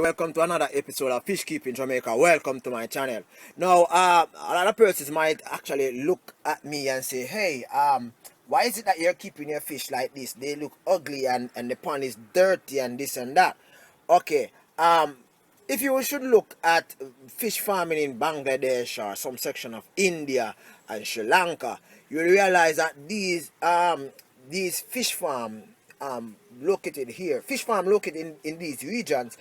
Welcome to another episode of Fish Keeping Jamaica. Welcome to my channel. Now, a lot of persons might actually look at me and say, hey, why is it that you're keeping your fish like this? They look ugly and the pond is dirty and this and that. Okay, if you should look at fish farming in Bangladesh or some section of India and Sri Lanka, you will realize that these fish farm located in these regions,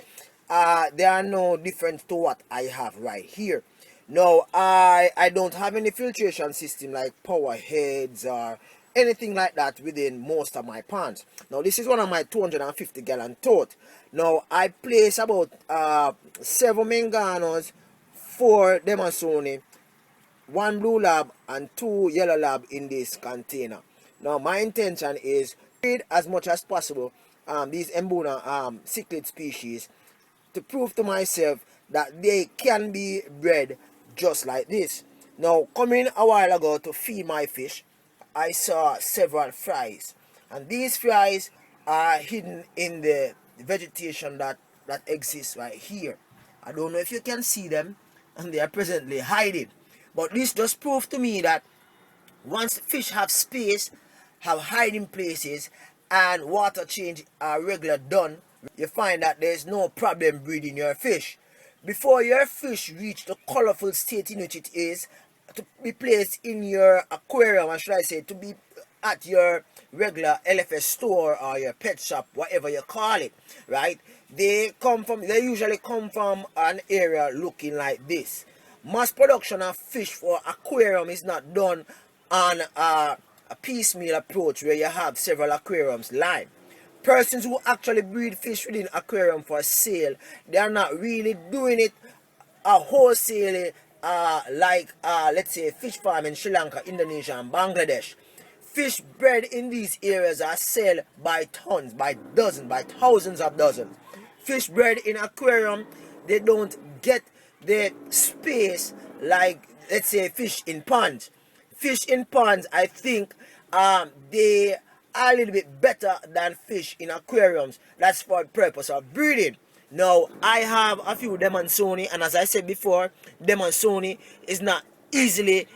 they are no different to what I have right here. Now, I don't have any filtration system like power heads or anything like that within most of my ponds. Now, this is one of my 250 gallon tote. Now, I place about 7 Menganos, 4 Demasoni, 1 blue lab and 2 yellow lab in this container. Now, my intention is breed as much as possible these Mbuna Cichlids species to prove to myself that they can be bred just like this. Now, coming a while ago to feed my fish, I saw several flies, and these flies are hidden in the vegetation that exists right here. I don't know if you can see them, and they are presently hiding, but this just proved to me that once fish have space, have hiding places, and water change are regular done, you find that there is no problem breeding your fish. Before your fish reach the colorful state in which it is to be placed in your aquarium, or should I say, to be at your regular LFS store or your pet shop, whatever you call it, right? They usually come from an area looking like this. Mass production of fish for aquarium is not done on a piecemeal approach where you have several aquariums lined. Persons who actually breed fish within aquarium for sale, they are not really doing it wholesale like let's say fish farm in Sri Lanka, Indonesia and Bangladesh. Fish bred in these areas are sold by tons, by dozens, by thousands of dozens. Fish bred in aquarium, they don't get the space like, let's say, fish in ponds. Fish in ponds, I think they are a little bit better than fish in aquariums. That's for the purpose of breeding. Now, I have a few Demasoni, and as I said before, Demasoni is not easily,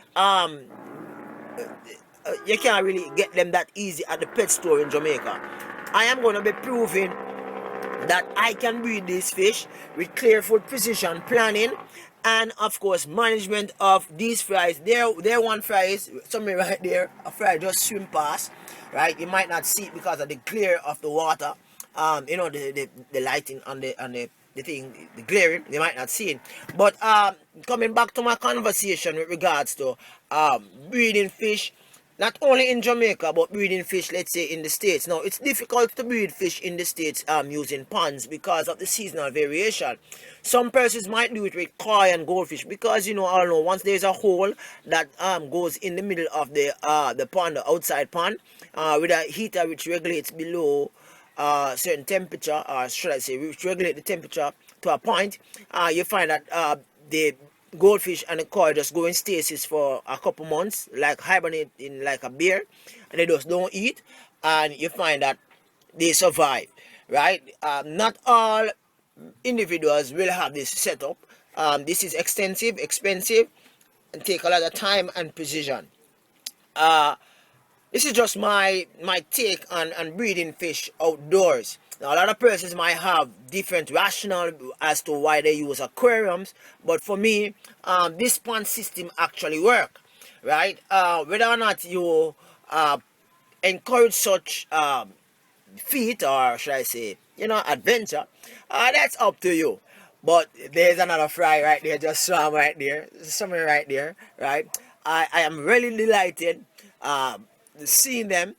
you can't really get them that easy at the pet store in Jamaica. I am going to be proving that I can breed these fish with careful precision planning and of course management of these flies. There one fly is somewhere right there. A fly just swim past, right? You might not see it because of the glare of the water. You know, the lighting on the thing, the glaring, you might not see it. But coming back to my conversation with regards to breeding fish, not only in Jamaica, but breeding fish, let's say, in the States. Now, it's difficult to breed fish in the States using ponds because of the seasonal variation. Some persons might do it with koi and goldfish because, you know, I don't know, once there's a hole that goes in the middle of the pond, the outside pond, with a heater which regulates below certain temperature, or should I say, which regulate the temperature to a point, you find that the goldfish and the koi just go in stasis for a couple months, like hibernate in like a bear, and they just don't eat, and you find that they survive, right? Not all individuals will have this setup. This is extensive, expensive, and take a lot of time and precision. This is just my take on breeding fish outdoors. Now, a lot of persons might have different rationale as to why they use aquariums, but for me, this pond system actually work, right? Whether or not you encourage such feat, or should I say, you know, adventure, that's up to you. But there's another fry right there, just swam right there, somewhere right there, right? I am really delighted seeing them.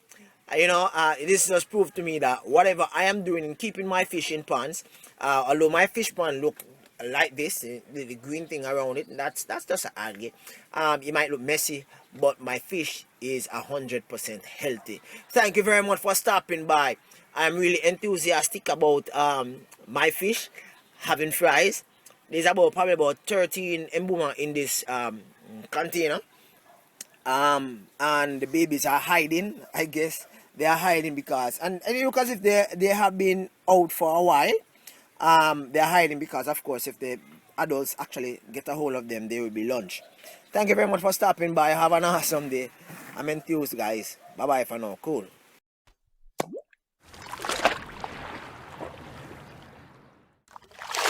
You know, this just proved to me that whatever I am doing in keeping my fish in ponds, although my fish pond look like this, the green thing around it, that's just an algae. It might look messy, but my fish is 100% healthy. Thank you very much for stopping by. I'm really enthusiastic about my fish having fries. There's probably about 13 Mbuna in this container. And the babies are hiding, I guess. They are hiding because, and it looks as if they have been out for a while. they're hiding because, of course, if the adults actually get a hold of them, they will be lunch. Thank you very much for stopping by. Have an awesome day. I'm enthused, guys. Bye bye for now. Cool.